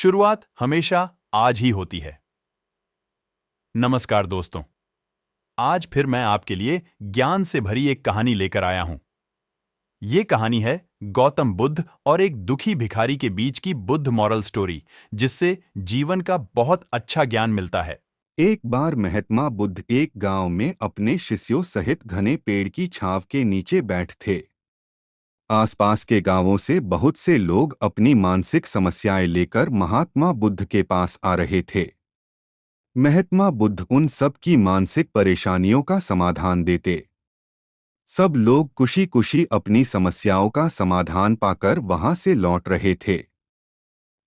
शुरुआत हमेशा आज ही होती है। नमस्कार दोस्तों, आज फिर मैं आपके लिए ज्ञान से भरी एक कहानी लेकर आया हूं। ये कहानी है गौतम बुद्ध और एक दुखी भिखारी के बीच की बुद्ध मॉरल स्टोरी, जिससे जीवन का बहुत अच्छा ज्ञान मिलता है। एक बार महात्मा बुद्ध एक गांव में अपने शिष्यों सहित घने पेड़ की छांव के नीचे बैठ थे। आसपास के गांवों से बहुत से लोग अपनी मानसिक समस्याएं लेकर महात्मा बुद्ध के पास आ रहे थे। महात्मा बुद्ध उन सब की मानसिक परेशानियों का समाधान देते। सब लोग खुशी खुशी अपनी समस्याओं का समाधान पाकर वहां से लौट रहे थे।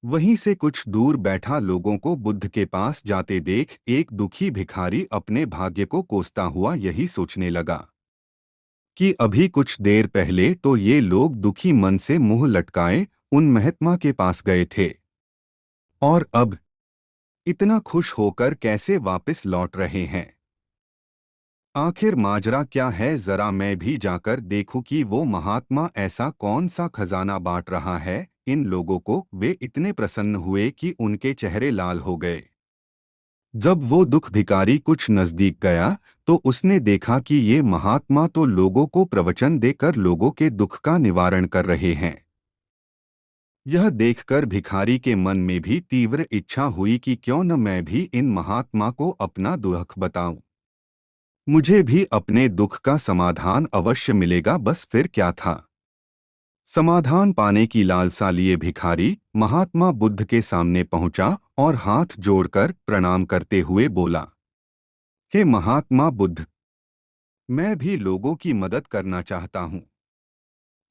वहीं से कुछ दूर बैठा लोगों को बुद्ध के पास जाते देख एक दुखी भिखारी अपने भाग्य को कोसता हुआ यही सोचने लगा कि अभी कुछ देर पहले तो ये लोग दुखी मन से मुंह लटकाए उन महात्मा के पास गए थे, और अब इतना खुश होकर कैसे वापस लौट रहे हैं। आखिर माजरा क्या है, जरा मैं भी जाकर देखूं कि वो महात्मा ऐसा कौन सा खजाना बांट रहा है इन लोगों को। वे इतने प्रसन्न हुए कि उनके चेहरे लाल हो गए। जब वो दुख भिखारी कुछ नजदीक गया तो उसने देखा कि ये महात्मा तो लोगों को प्रवचन देकर लोगों के दुख का निवारण कर रहे हैं। यह देखकर भिखारी के मन में भी तीव्र इच्छा हुई कि क्यों न मैं भी इन महात्मा को अपना दुख बताऊं। मुझे भी अपने दुख का समाधान अवश्य मिलेगा, बस फिर क्या था। समाधान पाने की लालसा लिए भिखारी महात्मा बुद्ध के सामने पहुंचा और हाथ जोड़कर प्रणाम करते हुए बोला, हे महात्मा बुद्ध, मैं भी लोगों की मदद करना चाहता हूं।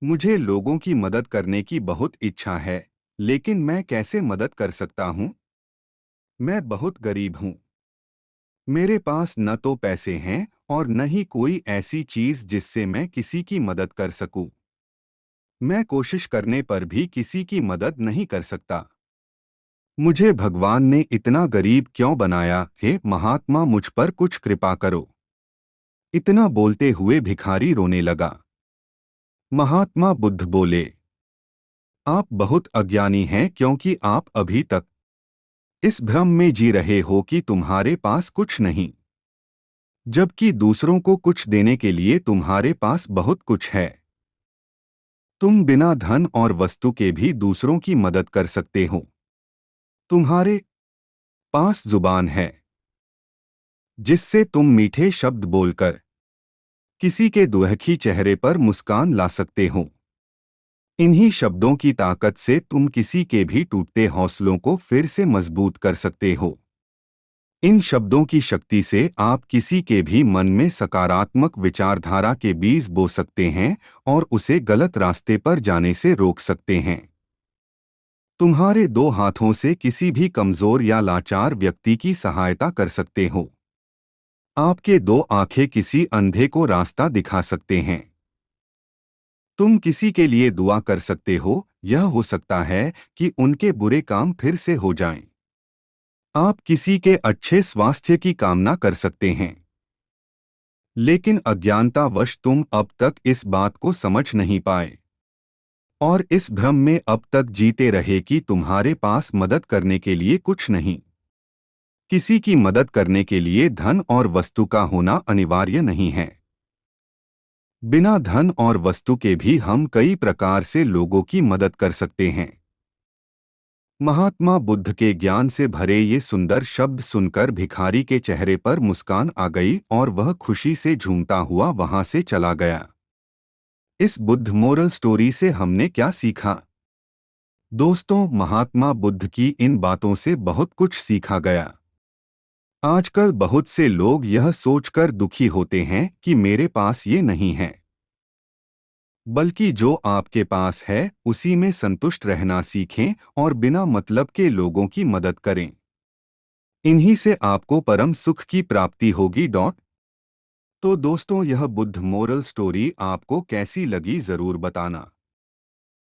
मुझे लोगों की मदद करने की बहुत इच्छा है, लेकिन मैं कैसे मदद कर सकता हूं? मैं बहुत गरीब हूं। मेरे पास न तो पैसे हैं और न ही कोई ऐसी चीज जिससे मैं किसी की मदद कर सकूं। मैं कोशिश करने पर भी किसी की मदद नहीं कर सकता। मुझे भगवान ने इतना गरीब क्यों बनाया? हे महात्मा, मुझ पर कुछ कृपा करो। इतना बोलते हुए भिखारी रोने लगा। महात्मा बुद्ध बोले, आप बहुत अज्ञानी हैं, क्योंकि आप अभी तक इस भ्रम में जी रहे हो कि तुम्हारे पास कुछ नहीं, जबकि दूसरों को कुछ देने के लिए तुम्हारे पास बहुत कुछ है। तुम बिना धन और वस्तु के भी दूसरों की मदद कर सकते हो। तुम्हारे पास जुबान है, जिससे तुम मीठे शब्द बोलकर किसी के दुखी चेहरे पर मुस्कान ला सकते हो। इन्हीं शब्दों की ताकत से तुम किसी के भी टूटते हौसलों को फिर से मजबूत कर सकते हो। इन शब्दों की शक्ति से आप किसी के भी मन में सकारात्मक विचारधारा के बीज बो सकते हैं और उसे गलत रास्ते पर जाने से रोक सकते हैं। तुम्हारे दो हाथों से किसी भी कमजोर या लाचार व्यक्ति की सहायता कर सकते हो। आपके दो आंखें किसी अंधे को रास्ता दिखा सकते हैं। तुम किसी के लिए दुआ कर सकते हो, यह हो सकता है कि उनके बुरे काम फिर से हो जाएं। आप किसी के अच्छे स्वास्थ्य की कामना कर सकते हैं। लेकिन अज्ञानतावश तुम अब तक इस बात को समझ नहीं पाए और इस भ्रम में अब तक जीते रहे कि तुम्हारे पास मदद करने के लिए कुछ नहीं। किसी की मदद करने के लिए धन और वस्तु का होना अनिवार्य नहीं है। बिना धन और वस्तु के भी हम कई प्रकार से लोगों की मदद कर सकते हैं। महात्मा बुद्ध के ज्ञान से भरे ये सुंदर शब्द सुनकर भिखारी के चेहरे पर मुस्कान आ गई और वह खुशी से झूमता हुआ वहां से चला गया। इस बुद्ध मोरल स्टोरी से हमने क्या सीखा? दोस्तों, महात्मा बुद्ध की इन बातों से बहुत कुछ सीखा गया। आजकल बहुत से लोग यह सोचकर दुखी होते हैं कि मेरे पास ये नहीं है, बल्कि जो आपके पास है उसी में संतुष्ट रहना सीखें और बिना मतलब के लोगों की मदद करें। इन्हीं से आपको परम सुख की प्राप्ति होगी। तो दोस्तों, यह बुद्ध मोरल स्टोरी आपको कैसी लगी जरूर बताना।